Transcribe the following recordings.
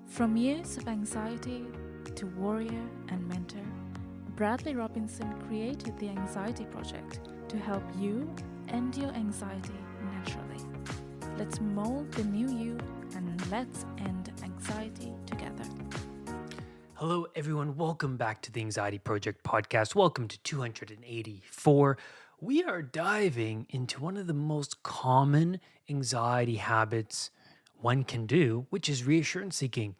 From years of anxiety to warrior and mentor, Bradley Robinson created the Anxiety Project to help you end your anxiety naturally. Let's mold the new you and let's end anxiety together. Hello, everyone. Welcome back to the Anxiety Project podcast. Welcome to 284. We are diving into one of the most common anxiety habits one can do, which is reassurance seeking.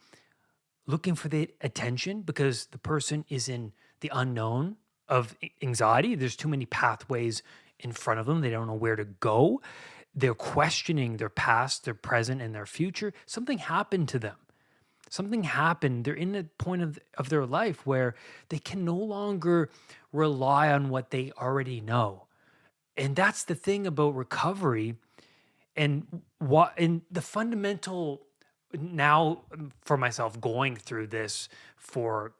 Looking for the attention because the person is in the unknown of anxiety. There's too many pathways in front of them. They don't know where to go. They're questioning their past, their present, and their future. Something happened to them. Something happened. They're in a point of their life where they can no longer rely on what they already know. And that's the thing about recovery and the fundamental now for myself going through this for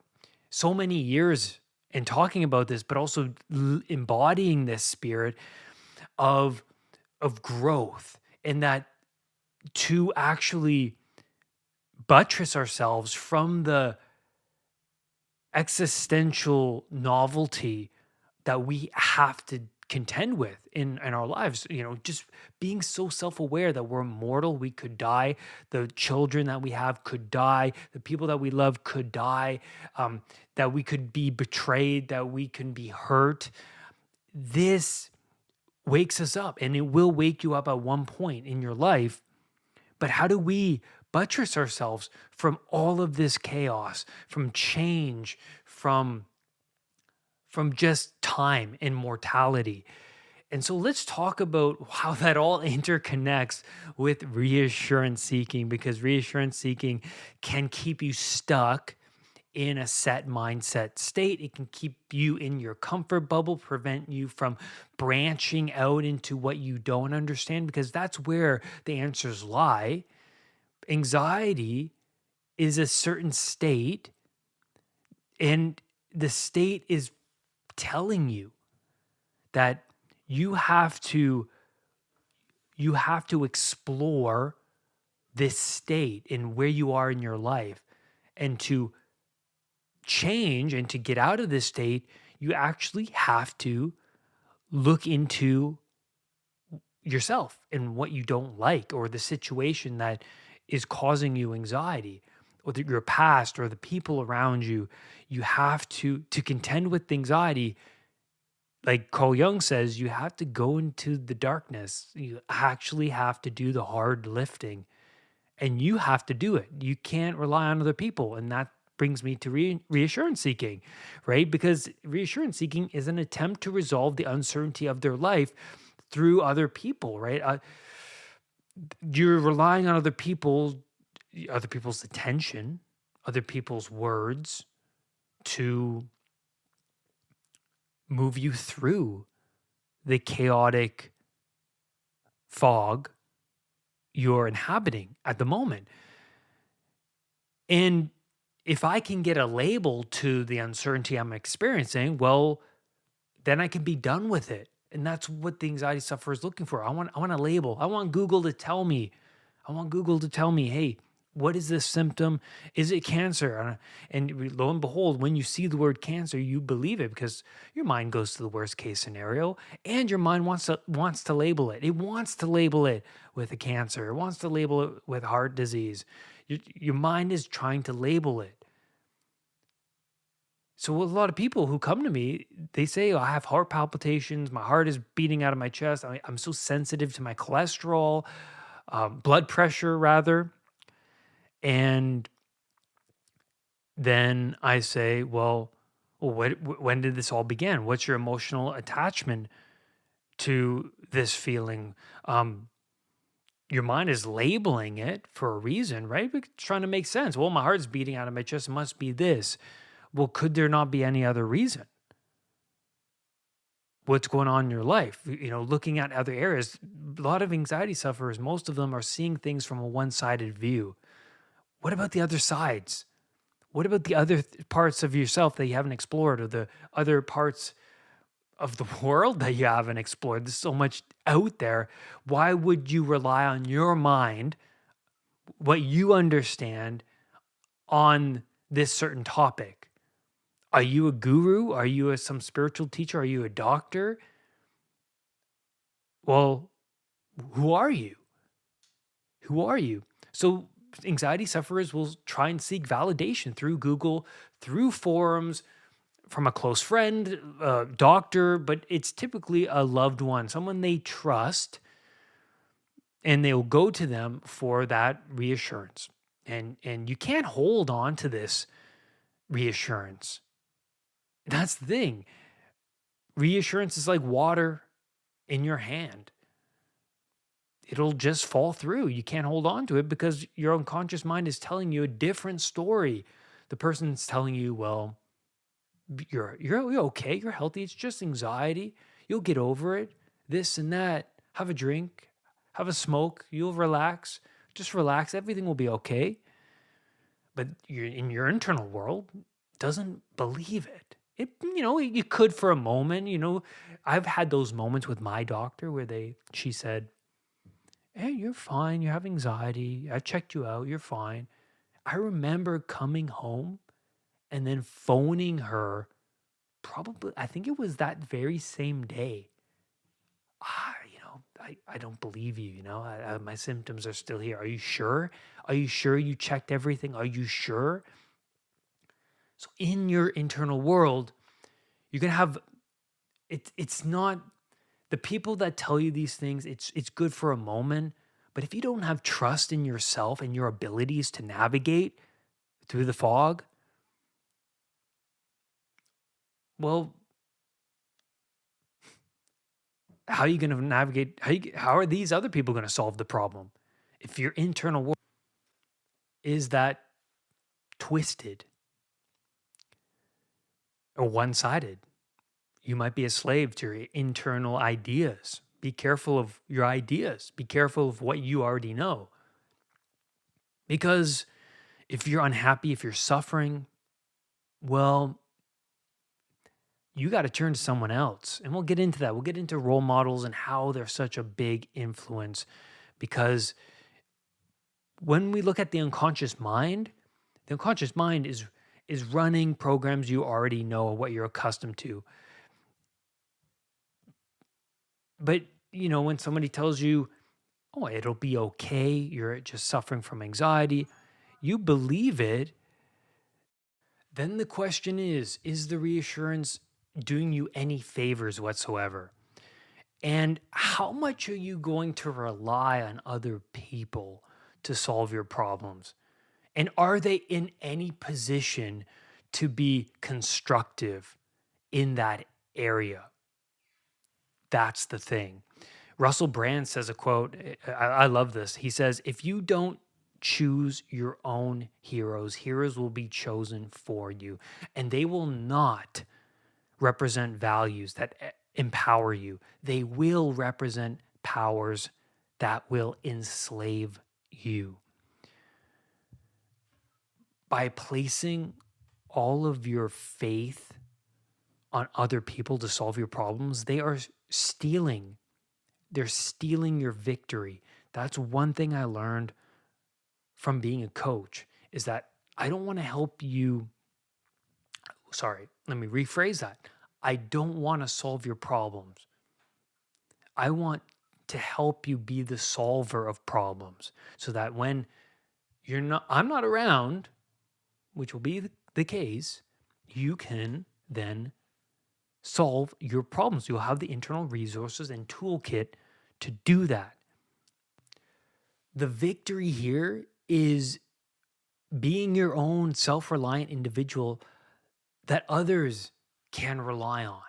so many years and talking about this, but also embodying this spirit of growth, and that to actually buttress ourselves from the existential novelty that we have to contend with in our lives. Just being so self-aware that we're mortal, we could die, the children that we have could die, the people that we love could die, that we could be betrayed, that we can be hurt. This wakes us up, and it will wake you up at one point in your life. But how do we buttress ourselves from all of this chaos, from change, from just time and mortality? And so let's talk about how that all interconnects with reassurance seeking, because reassurance seeking can keep you stuck in a set mindset state. It can keep you in your comfort bubble, prevent you from branching out into what you don't understand, because that's where the answers lie. Anxiety is a certain state, and the state is telling you that you have to explore this state and where you are in your life, and to change and to get out of this state, you actually have to look into yourself and what you don't like, or the situation that is causing you anxiety, or your past, or the people around you. You have to contend with anxiety. Like Carl Jung says, you have to go into the darkness. You actually have to do the hard lifting, and you have to do it. You can't rely on other people. And that brings me to reassurance seeking, right? Because reassurance seeking is an attempt to resolve the uncertainty of their life through other people, right? You're relying on other people's attention, other people's words to move you through the chaotic fog you're inhabiting at the moment. And if I can get a label to the uncertainty I'm experiencing, well, then I can be done with it. And that's what the anxiety sufferer is looking for. I want a label. I want Google to tell me. Hey, what is this symptom? Is it cancer? And lo and behold, when you see the word cancer, you believe it, because your mind goes to the worst case scenario, and your mind wants to label it. It wants to label it with a cancer. It wants to label it with heart disease. Your mind is trying to label it. So a lot of people who come to me, they say, "Oh, I have heart palpitations. My heart is beating out of my chest. I'm so sensitive to my cholesterol, blood pressure, rather." And then I say, well, when did this all begin? What's your emotional attachment to this feeling? Your mind is labeling it for a reason, right? It's trying to make sense. Well, my heart's beating out of my chest. It must be this. Well, could there not be any other reason? What's going on in your life? Looking at other areas. A lot of anxiety sufferers, most of them are seeing things from a one-sided view. What about the other sides? What about the other parts of yourself that you haven't explored, or the other parts of the world that you haven't explored? There's so much out there. Why would you rely on your mind, what you understand, on this certain topic? Are you a guru? Are you some spiritual teacher? Are you a doctor? Well, who are you? Who are you? So anxiety sufferers will try and seek validation through Google, through forums, from a close friend, doctor, but it's typically a loved one, someone they trust, and they'll go to them for that reassurance. And you can't hold on to this reassurance. That's the thing. Reassurance is like water in your hand. It'll just fall through. You can't hold on to it because your unconscious mind is telling you a different story. The person's telling you, well, you're okay, you're healthy. It's just anxiety. You'll get over it. This and that. Have a drink, have a smoke. You'll relax. Just relax. Everything will be okay. But you're in your internal world doesn't believe it. You could for a moment. I've had those moments with my doctor where she said, "Hey, you're fine. You have anxiety. I checked you out. You're fine." I remember coming home and then phoning her. Probably, I think it was that very same day. I don't believe you. My symptoms are still here. Are you sure? Are you sure you checked everything? Are you sure? So in your internal world, you're gonna have it's not the people that tell you these things, it's good for a moment, but if you don't have trust in yourself and your abilities to navigate through the fog, well, how are you going to navigate? How are these other people going to solve the problem if your internal world is that twisted or one-sided? You might be a slave to your internal ideas. Be careful of your ideas. Be careful of what you already know. Because if you're unhappy, if you're suffering, well, you got to turn to someone else. And we'll get into that. We'll get into role models and how they're such a big influence. Because when we look at the unconscious mind is running programs you already know, what you're accustomed to. But, when somebody tells you, oh, it'll be okay, you're just suffering from anxiety, you believe it. Then the question is the reassurance doing you any favors whatsoever? And how much are you going to rely on other people to solve your problems? And are they in any position to be constructive in that area? That's the thing. Russell Brand says a quote, I love this. He says, if you don't choose your own heroes, heroes will be chosen for you, and they will not represent values that empower you. They will represent powers that will enslave you. By placing all of your faith on other people to solve your problems, they're stealing your victory. That's one thing I learned from being a coach, is that I don't want to help you. Sorry, let me rephrase that. I don't want to solve your problems. I want to help you be the solver of problems, so that when I'm not around, which will be the case, you can then solve your problems. You'll have the internal resources and toolkit to do that. The victory here is being your own self-reliant individual that others can rely on.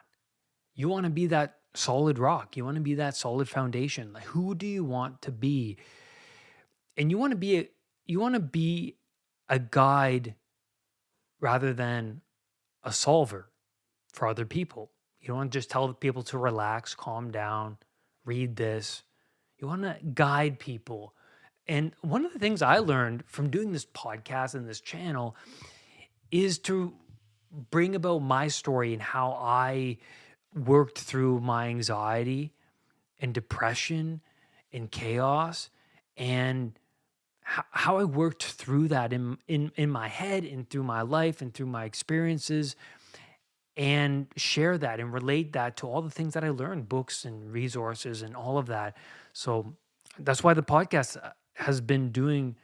You want to be that solid rock. You want to be that solid foundation. Like, who do you want to be? And you want to be a guide rather than a solver for other people. You don't want to just tell people to relax, calm down, read this. You want to guide people. And one of the things I learned from doing this podcast and this channel is to bring about my story and how I worked through my anxiety and depression and chaos, and how I worked through that in my head and through my life and through my experiences, and share that and relate that to all the things that I learned, books and resources and all of that. So that's why the podcast has been doing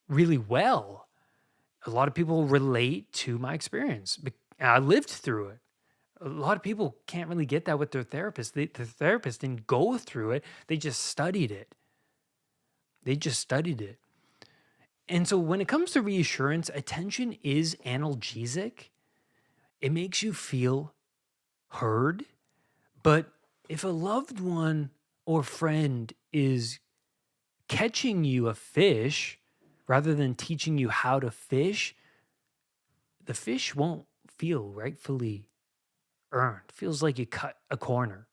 really well. A lot of people relate to my experience. I lived through it. A lot of people can't really get that with their therapist. The therapist didn't go through it, they just studied it. They just studied it. And so when it comes to reassurance, attention is analgesic. It makes you feel heard. But if a loved one or friend is catching you a fish rather than teaching you how to fish, the fish won't feel rightfully earned. Feels like you cut a corner.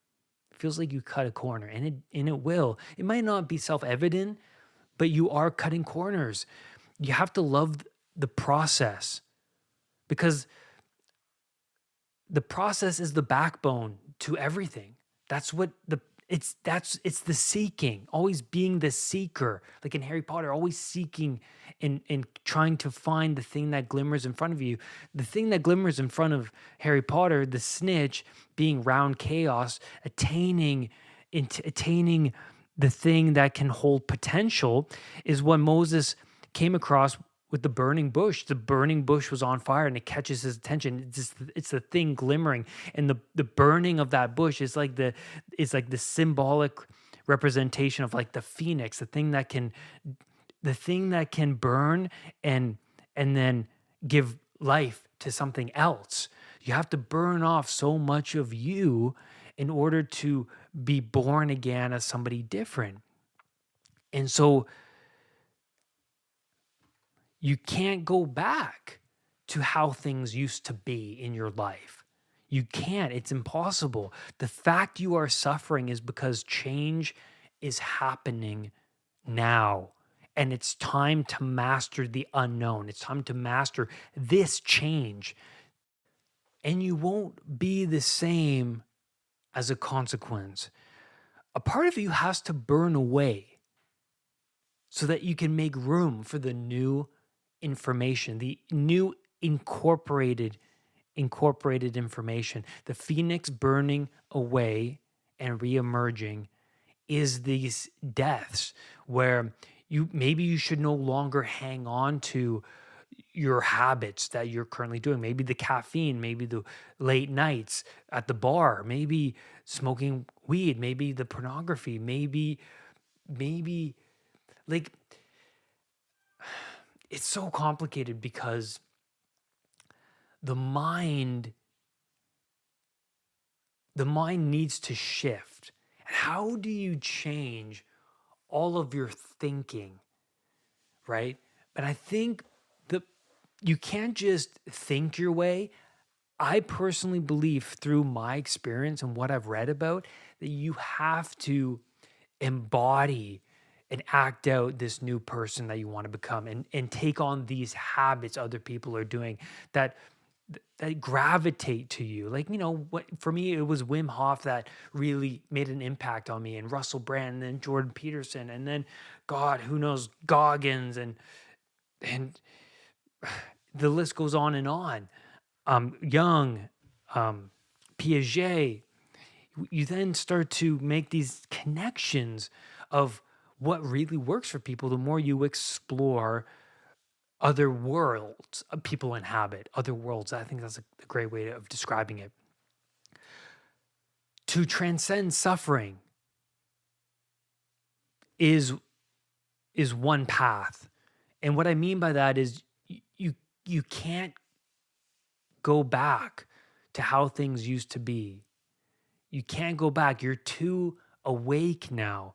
Feels like you cut a corner, and it will. It might not be self-evident, but you are cutting corners. You have to love the process, because the process is the backbone to everything. That's what it's the seeking, always being the seeker. Like in Harry Potter, always seeking and trying to find the thing that glimmers in front of you. The thing that glimmers in front of Harry Potter, the snitch, being round chaos, attaining the thing that can hold potential, is what Moses came across with the burning bush. The burning bush was on fire and it catches his attention. It's the thing glimmering, and the burning of that bush is like the symbolic representation of like the phoenix, the thing that can burn and then give life to something else. You have to burn off so much of you in order to be born again as somebody different. And so you can't go back to how things used to be in your life. You can't. It's impossible. The fact you are suffering is because change is happening now. And it's time to master the unknown. It's time to master this change. And you won't be the same as a consequence. A part of you has to burn away so that you can make room for the new information, the new incorporated information. The phoenix burning away and reemerging is these deaths where you should no longer hang on to your habits that you're currently doing. Maybe the caffeine, maybe the late nights at the bar, maybe smoking weed, maybe the pornography, maybe like, it's so complicated because the mind needs to shift. How do you change all of your thinking, right? But I think that you can't just think your way. I personally believe, through my experience and what I've read about, that you have to embody and act out this new person that you want to become, and take on these habits other people are doing that gravitate to you. Like, for me, it was Wim Hof that really made an impact on me, and Russell Brand, and then Jordan Peterson, and then, God, who knows, Goggins, and the list goes on and on. Young, Piaget. You then start to make these connections of what really works for people the more you explore other worlds people inhabit, other worlds. I think that's a great way of describing it. To transcend suffering is one path. And what I mean by that is you can't go back to how things used to be. You can't go back. You're too awake now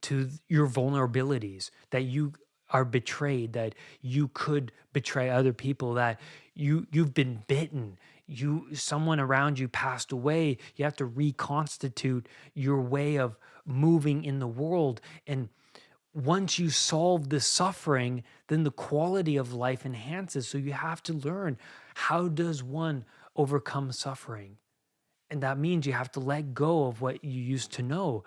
to your vulnerabilities, that you are betrayed, that you could betray other people, that you've been bitten, someone around you passed away. You have to reconstitute your way of moving in the world. And once you solve the suffering, then the quality of life enhances. So you have to learn, how does one overcome suffering? And that means you have to let go of what you used to know.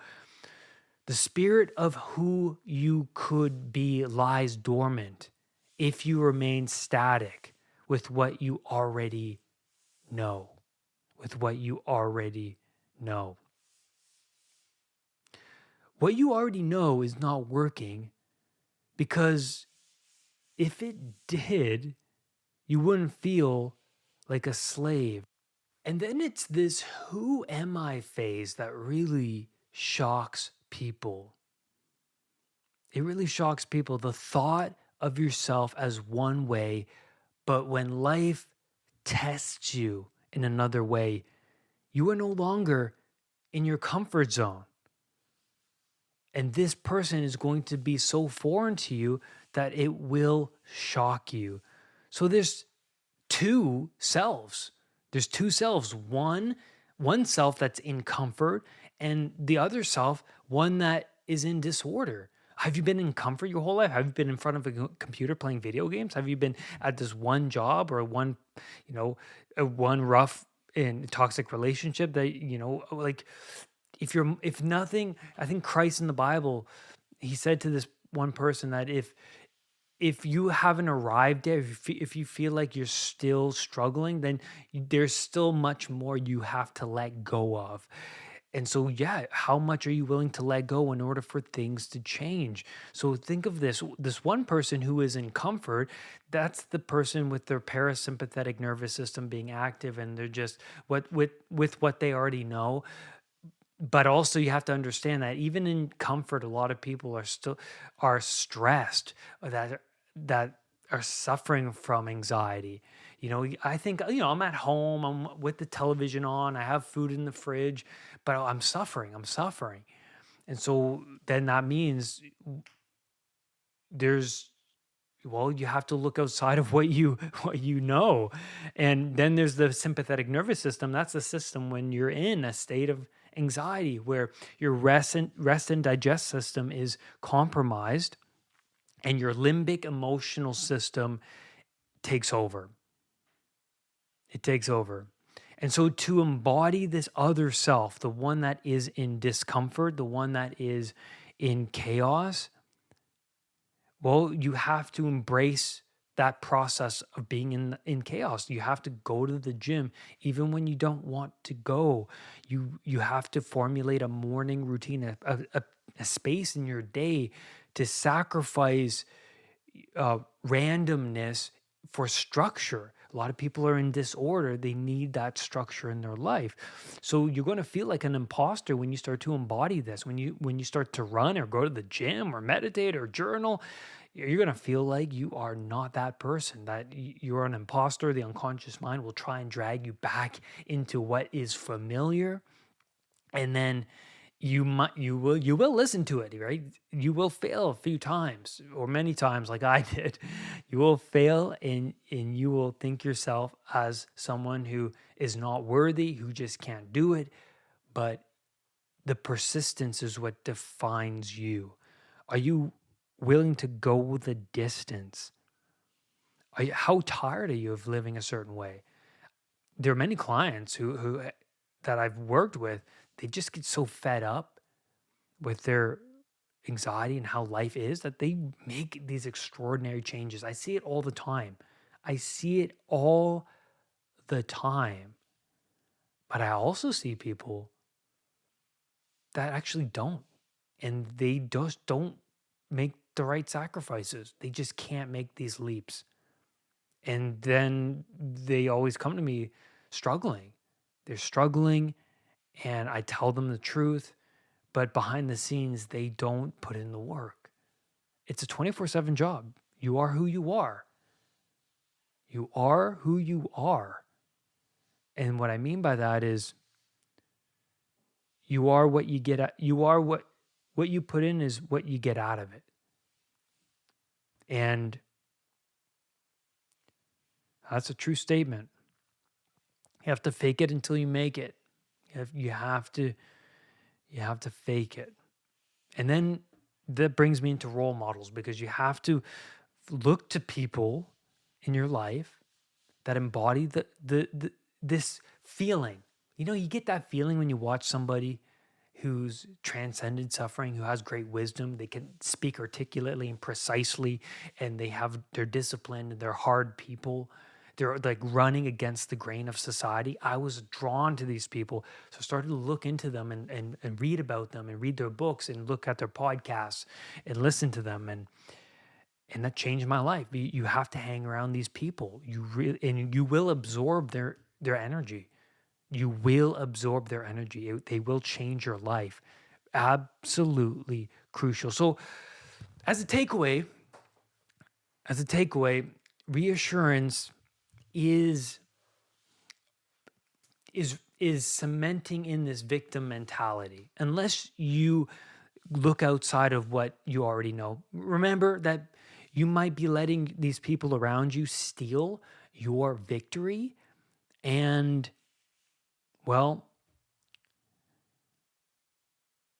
The spirit of who you could be lies dormant if you remain static with what you already know. With what you already know. What you already know is not working because if it did, you wouldn't feel like a slave. And then it's this who am I phase that really shocks people. It really shocks people. The thought of yourself as one way, but when life tests you in another way, you are no longer in your comfort zone. And this person is going to be so foreign to you that it will shock you. So there's two selves. There's two selves. One self that's in comfort, and the other self, one that is in disorder. Have you been in comfort your whole life? Have you been in front of a computer playing video games? Have you been at this one job or one, one rough and toxic relationship that, like if nothing, I think Christ in the Bible, he said to this one person that if you haven't arrived there, if you feel like you're still struggling, then there's still much more you have to let go of. And so, yeah, how much are you willing to let go in order for things to change? So think of this one person who is in comfort, that's the person with their parasympathetic nervous system being active, and they're just with what they already know. But also you have to understand that even in comfort, a lot of people are stressed, that are suffering from anxiety. I think, I'm at home, I'm with the television on, I have food in the fridge, but I'm suffering. I'm suffering. And so then that means there's well, you have to look outside of what you know. And then there's the sympathetic nervous system. That's the system when you're in a state of anxiety where your rest and digest system is compromised and your limbic emotional system takes over. It takes over. And so to embody this other self, the one that is in discomfort, the one that is in chaos, well, you have to embrace that process of being in chaos. You have to go to the gym even when you don't want to go. You have to formulate a morning routine, a space in your day to sacrifice randomness for structure. A lot of people are in disorder. They need that structure in their life. So you're going to feel like an imposter when you start to embody this. When you start to run or go to the gym or meditate or journal, you're going to feel like you are not that person, that you're an imposter. The unconscious mind will try and drag you back into what is familiar. And then you will listen to it, right? You will fail a few times or many times like I did. You will fail, and you will think yourself as someone who is not worthy, who just can't do it. But the persistence is what defines you. Are you willing to go the distance? How tired are you of living a certain way? There are many clients who that I've worked with, they just get so fed up with their anxiety and how life is that they make these extraordinary changes. I see it all the time. I see it all the time. But I also see people that actually don't. And they just don't make the right sacrifices. They just can't make these leaps. And then they always come to me struggling. They're struggling, and I tell them the truth, but behind the scenes, they don't put in the work. It's a 24/7 job. You are who you are. You are who you are. And what I mean by that is you are what you get at, you are what you put in is what you get out of it. And that's a true statement. You have to fake it until you make it. You have to fake it. And then that brings me into role models, because you have to look to people in your life that embody this feeling. You get that feeling when you watch somebody who's transcended suffering, who has great wisdom. They can speak articulately and precisely, and they're disciplined, they're hard people. They're like running against the grain of society. I was drawn to these people. So I started to look into them and read about them and read their books and look at their podcasts and listen to them. And that changed my life. You have to hang around these people. And you will absorb their energy. You will absorb their energy. They will change your life. Absolutely crucial. So as a takeaway, reassurance is cementing in this victim mentality. Unless you look outside of what you already know. Remember that you might be letting these people around you steal your victory. And, well,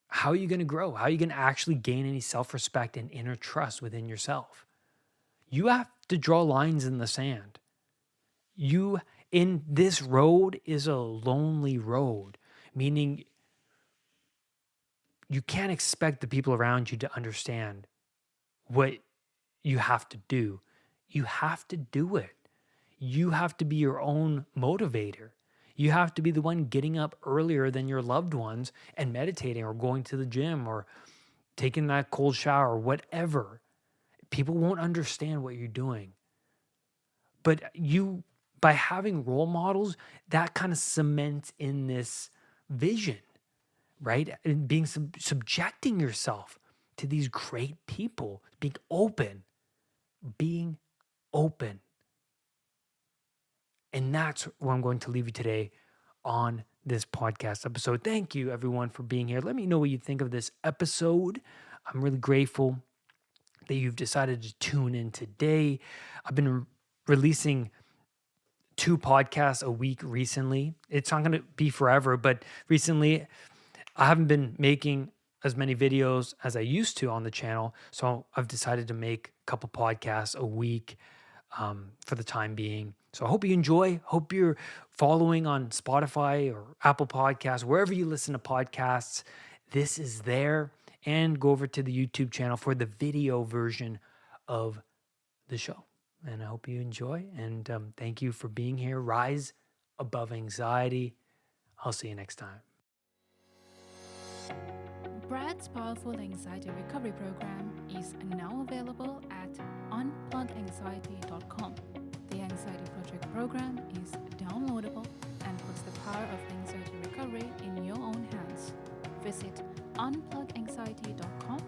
how are you going to grow? How are you going to actually gain any self-respect and inner trust within yourself? You have to draw lines in the sand. In this road is a lonely road, meaning you can't expect the people around you to understand what you have to do. You have to do it. You have to be your own motivator. You have to be the one getting up earlier than your loved ones and meditating or going to the gym or taking that cold shower or whatever. People won't understand what you're doing. But by having role models, that kind of cements in this vision, right? And subjecting yourself to these great people, being open. And that's where I'm going to leave you today on this podcast episode. Thank you, everyone, for being here. Let me know what you think of this episode. I'm really grateful that you've decided to tune in today. I've been releasing 2 podcasts a week recently. It's not going to be forever, but recently I haven't been making as many videos as I used to on the channel. So I've decided to make a couple podcasts a week for the time being. So I hope you enjoy. Hope you're following on Spotify or Apple Podcasts, wherever you listen to podcasts. This is there. And go over to the YouTube channel for the video version of the show. And I hope you enjoy. And thank you for being here. Rise above anxiety. I'll see you next time. Brad's Powerful Anxiety Recovery Program is now available at unpluganxiety.com. The Anxiety Project program is downloadable and puts the power of anxiety recovery in your own hands. Visit unpluganxiety.com